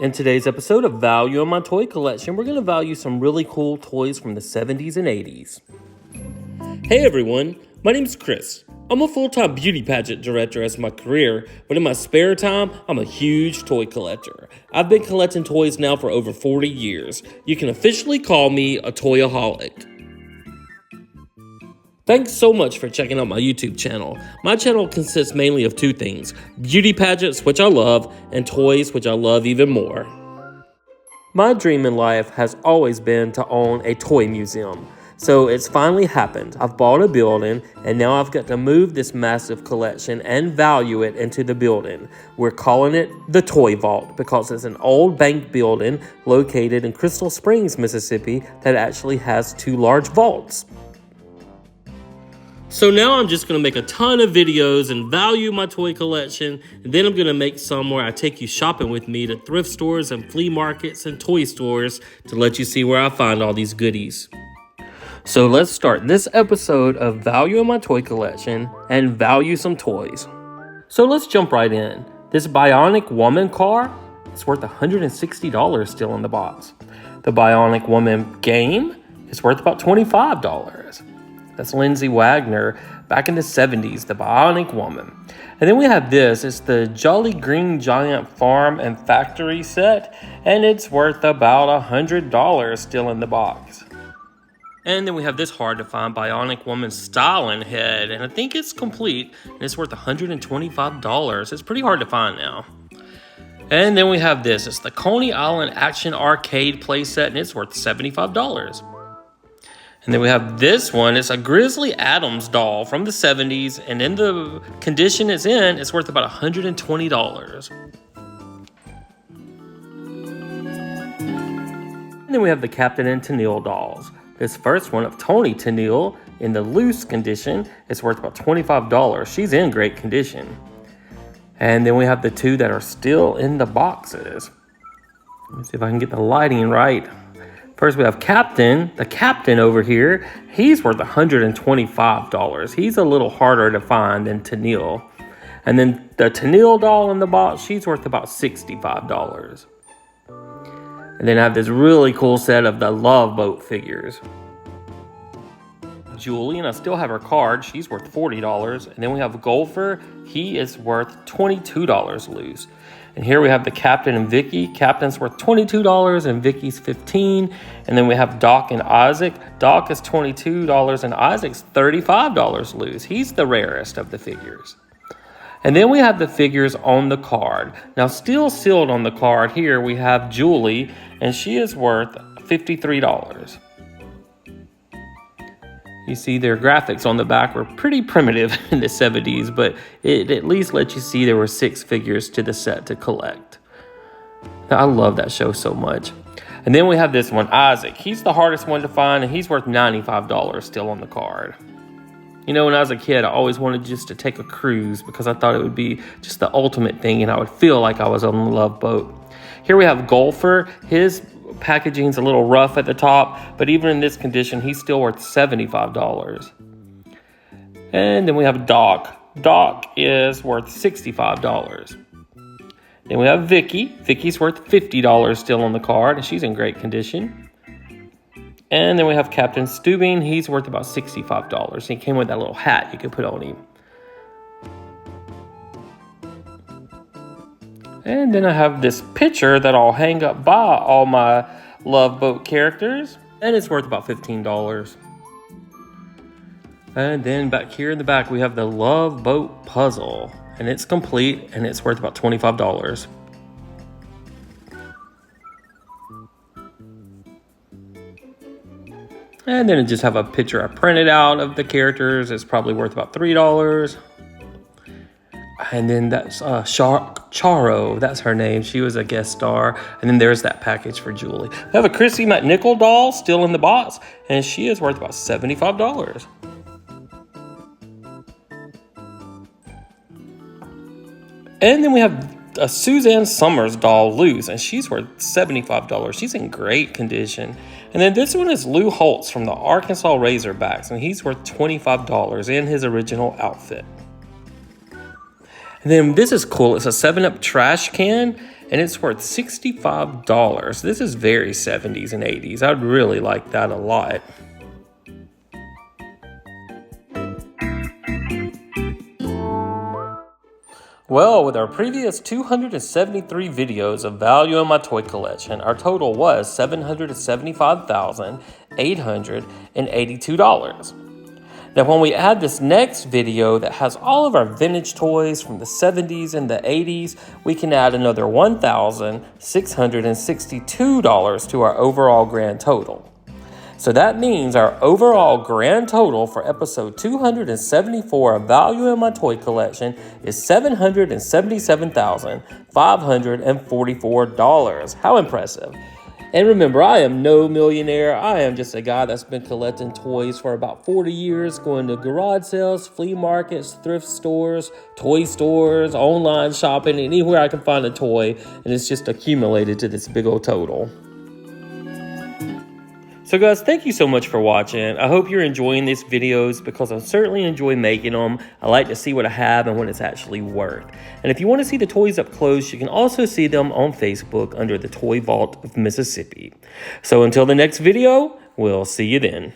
In today's episode of Value on My Toy Collection, we're going to value some really cool toys from the 70s and 80s. Hey everyone, my name's Chris. I'm a full-time beauty pageant director as my career, but in my spare time, I'm a huge toy collector. I've been collecting toys now for over 40 years. You can officially call me a toyaholic. Thanks so much for checking out my YouTube channel. My channel consists mainly of two things: beauty pageants, which I love, and toys, which I love even more. My dream in life has always been to own a toy museum. So it's finally happened. I've bought a building, and now I've got to move this massive collection and value it into the building. We're calling it the Toy Vault because it's an old bank building located in Crystal Springs, Mississippi that actually has two large vaults. So now I'm just going to make a ton of videos and value my toy collection, and then I'm going to make some where I take you shopping with me to thrift stores and flea markets and toy stores to let you see where I find all these goodies. So let's start this episode of Value in My Toy Collection and value some toys. So let's jump right in. This Bionic Woman car is worth $160 still in the box. The Bionic Woman game is worth about $25. That's Lindsay Wagner back in the 70s, the Bionic Woman. And then we have this. It's the Jolly Green Giant Farm and Factory set, and it's worth about $100 still in the box. And then we have this hard-to-find Bionic Woman styling head, and I think it's complete, and it's worth $125. It's pretty hard to find now. And then we have this. It's the Coney Island Action Arcade playset, and it's worth $75. And then we have this one. It's a Grizzly Adams doll from the 70s, and in the condition it's in, it's worth about $120. And then we have the Captain and Tennille dolls. This first one of Tony Tennille in the loose condition is worth about $25. She's in great condition. And then we have the two that are still in the boxes. Let me see if I can get the lighting right. First, we have Captain. The Captain over here, he's worth $125. He's a little harder to find than Tennille. And then the Tennille doll in the box, she's worth about $65. And then I have this really cool set of the Love Boat figures. Julie, and I still have her card. She's worth $40. And then we have Golfer. He is worth $22 loose. And here we have the Captain and Vicky. Captain's worth $22 and Vicky's $15. And then we have Doc and Isaac. Doc is $22 and Isaac's $35 loose. He's the rarest of the figures. And then we have the figures on the card. Now, still sealed on the card here, we have Julie, and she is worth $53. You see their graphics on the back were pretty primitive in the 70s, but it at least lets you see there were 6 figures to the set to collect. Now, I love that show so much. And then we have this one, Isaac. He's the hardest one to find, and he's worth $95 still on the card. You know, when I was a kid, I always wanted just to take a cruise because I thought it would be just the ultimate thing, and I would feel like I was on the Love Boat. Here we have Golfer. His packaging's a little rough at the top, but even in this condition, he's still worth $75. And then we have Doc. Doc is worth $65. Then we have Vicky. Vicky's worth $50 still on the card, and she's in great condition. And then we have Captain Steubing. He's worth about $65. He came with that little hat you could put on him. And then I have this picture that I'll hang up by all my Love Boat characters. And it's worth about $15. And then back here in the back, we have the Love Boat puzzle. And it's complete, and it's worth about $25. And then I just have a picture I printed out of the characters. It's probably worth about $3. And then that's Charo. That's her name. She was a guest star. And then there's that package for Julie. I have a Chrissy McNichol doll still in the box, and she is worth about $75. And then we have a Suzanne Summers doll loose, and she's worth $75. She's in great condition. And then this one is Lou Holtz from the Arkansas Razorbacks, and he's worth $25 in his original outfit. And then this is cool. It's a 7-Up trash can, and it's worth $65. This is very 70s and 80s. I'd really like that a lot. Well, with our previous 273 videos of value in my toy collection, our total was $775,882. Now, when we add this next video that has all of our vintage toys from the 70s and the 80s, we can add another $1,662 to our overall grand total. So that means our overall grand total for episode 274 of Value in My Toy Collection is $777,544. How impressive. And remember, I am no millionaire. I am just a guy that's been collecting toys for about 40 years, going to garage sales, flea markets, thrift stores, toy stores, online shopping, anywhere I can find a toy, and it's just accumulated to this big old total. So guys, thank you so much for watching. I hope you're enjoying these videos because I certainly enjoy making them. I like to see what I have and what it's actually worth. And if you want to see the toys up close, you can also see them on Facebook under the Toy Vault of Mississippi. So until the next video, we'll see you then.